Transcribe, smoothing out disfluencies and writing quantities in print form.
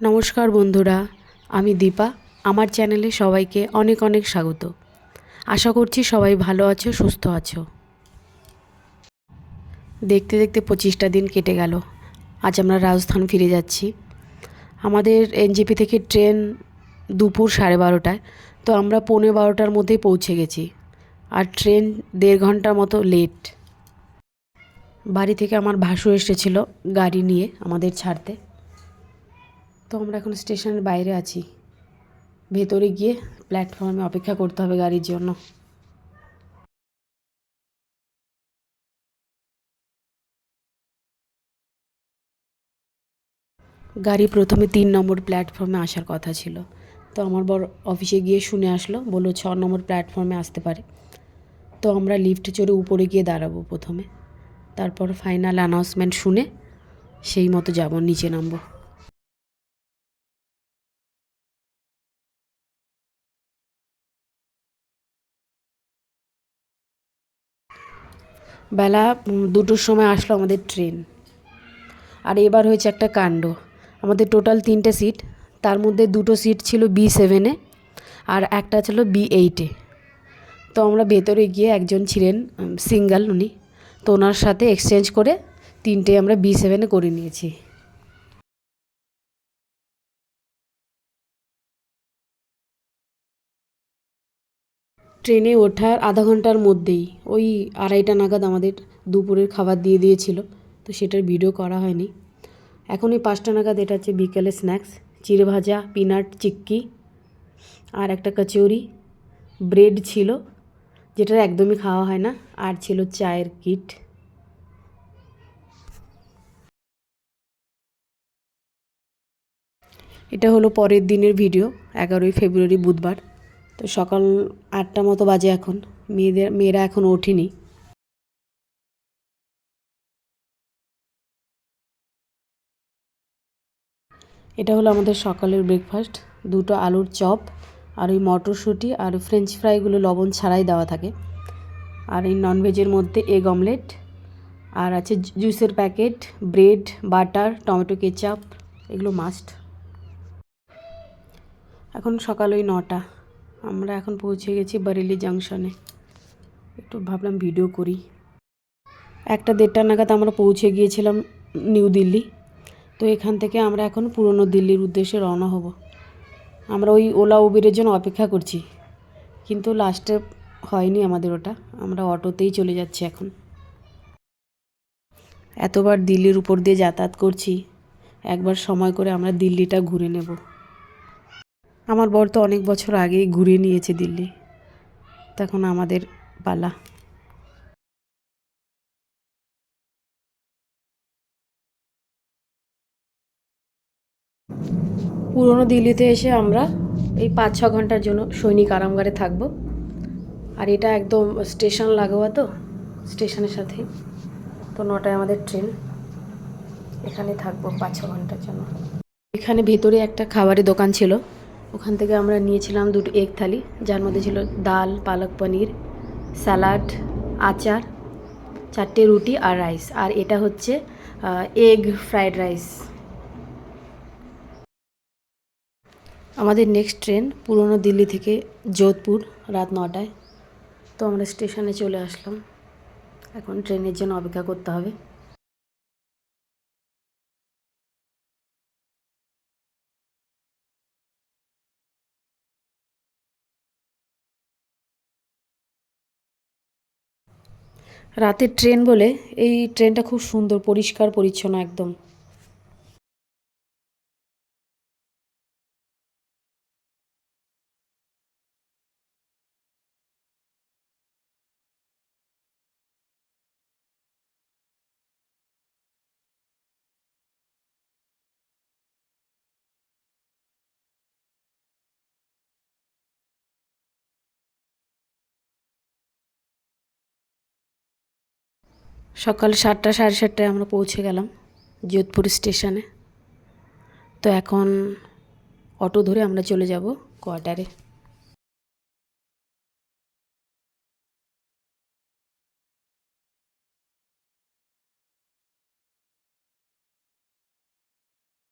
নমস্কার বন্ধুরা, আমি দীপা। আমার চ্যানেলে সবাইকে অনেক অনেক স্বাগত। আশা করছি সবাই ভালো আছো, সুস্থ আছো। দেখতে দেখতে 25টা দিন কেটে গেল। আজ আমরা রাজস্থান ফিরে যাচ্ছি। আমাদের এনজেপি থেকে ট্রেন দুপুর 12:30টায়, তো আমরা 11:45টার মধ্যেই পৌঁছে গেছি। আর ট্রেন 1.5 ঘন্টার মতো লেট। বাড়ি থেকে আমার ভাসুর এসেছিল গাড়ি নিয়ে আমাদের ছাড়তে। তো আমরা এখন স্টেশনের বাইরে আছি। ভেতরে গিয়ে প্ল্যাটফর্মে অপেক্ষা করতে হবে গাড়ির জন্য। গাড়ি প্রথমে 3 নম্বর প্ল্যাটফর্মে আসার কথা ছিল, তো আমার বর অফিসে গিয়ে শুনে আসলো, বললো 6 নম্বর প্ল্যাটফর্মে আসতে পারে। তো আমরা লিফটে চড়ে উপরে গিয়ে দাঁড়াবো প্রথমে, তারপর ফাইনাল অ্যানাউন্সমেন্ট শুনে সেই মতো যাব, নিচে নামবো। বেলা 2টোর সময় আসলো আমাদের ট্রেন। আর এবার হয়েছে একটা কাণ্ড। আমাদের টোটাল 3টে সিট, তার মধ্যে 2টো সিট ছিল B7-এ আর একটা ছিল B8-এ। তো আমরা ভেতরে গিয়ে, একজন ছিলেন সিঙ্গেল, উনি, তো ওনার সাথে এক্সচেঞ্জ করে 3টে আমরা B7-এ করে নিয়েছি। ট্রেনে ওঠার আধা ঘন্টার মধ্যেই ওই 2:30টা নাগাদ আমাদের দুপুরের খাবার দিয়ে দিয়েছিল, তো সেটার ভিডিও করা হয়নি। এখন ওই 5টা নাগাদ, এটা হচ্ছে বিকেলের স্ন্যাক্স, চিড়ে ভাজা, পিনাট চিক্কি আর একটা কচুরি, ব্রেড ছিল যেটা একদমই খাওয়া হয় না, আর ছিল চায়ের কিট। এটা হলো পরের দিনের ভিডিও, 11ই ফেব্রুয়ারি বুধবার। তো সকাল 8টা মতো বাজে এখন। মেয়েরা এখন ওঠেনি। এটা হলো আমাদের সকালের ব্রেকফাস্ট, 2টো আলুর চপ আর ওই মটরশুঁটি আর ফ্রেঞ্চ ফ্রাইগুলো লবণ ছাড়াই দেওয়া থাকে। আর এই ননভেজের মধ্যে এগ অমলেট, আর আছে জুসের packet, bread, butter, tomato ketchup, এগুলো মাস্ট। এখন সকাল ওই 9টা। আমরা এখন পৌঁছে গেছি বারেলি জাংশনে। একটু ভাবলাম ভিডিও করি। 1টা-1:30 নাগাদ আমরা পৌঁছে গিয়েছিলাম নিউ দিল্লি। তো এখান থেকে আমরা এখন পুরনো দিল্লির উদ্দেশ্যে রওনা হব। আমরা ওই ওলা উবেরের জন্য অপেক্ষা করছি, কিন্তু লাস্টে হয়নি আমাদের ওটা, আমরা অটোতেই চলে যাচ্ছি এখন। এতবার দিল্লির উপর দিয়ে যাতায়াত করছি, একবার সময় করে আমরা দিল্লিটা ঘুরে নেব। আমার বর তো অনেক বছর আগেই ঘুরে নিয়েছে দিল্লি, তখন আমাদের পালা। পুরনো দিল্লিতে এসে আমরা এই 5-6 ঘন্টার জন্য সৈনিক আরামঘরে থাকবো। আর এটা একদম স্টেশন লাগোয়া, তো স্টেশনের সাথে। তো 9টায় আমাদের ট্রেন, এখানে থাকবো 5-6 ঘন্টার জন্য। এখানে ভেতরে একটা খাবারের দোকান ছিল, ওখান থেকে আমরা নিয়েছিলাম 2টো এগ থালি, যার মধ্যে ছিল ডাল, পালক পনির, স্যালাড, আচার, 4টে রুটি আর রাইস। আর এটা হচ্ছে এগ ফ্রাইড রাইস। আমাদের নেক্সট ট্রেন পুরনো দিল্লি থেকে যোধপুর, রাত 9টায়। তো আমরা স্টেশনে চলে আসলাম, এখন ট্রেনের জন্য অপেক্ষা করতে হবে। রাতের ট্রেন বলে এই ট্রেনটা খুব সুন্দর, পরিষ্কার পরিচ্ছন্ন একদম। সকাল 7টা, 7:30টায় আমরা পৌঁছে গেলাম যোধপুর স্টেশনে। তো এখন অটো ধরে আমরা চলে যাব কোয়ার্টারে।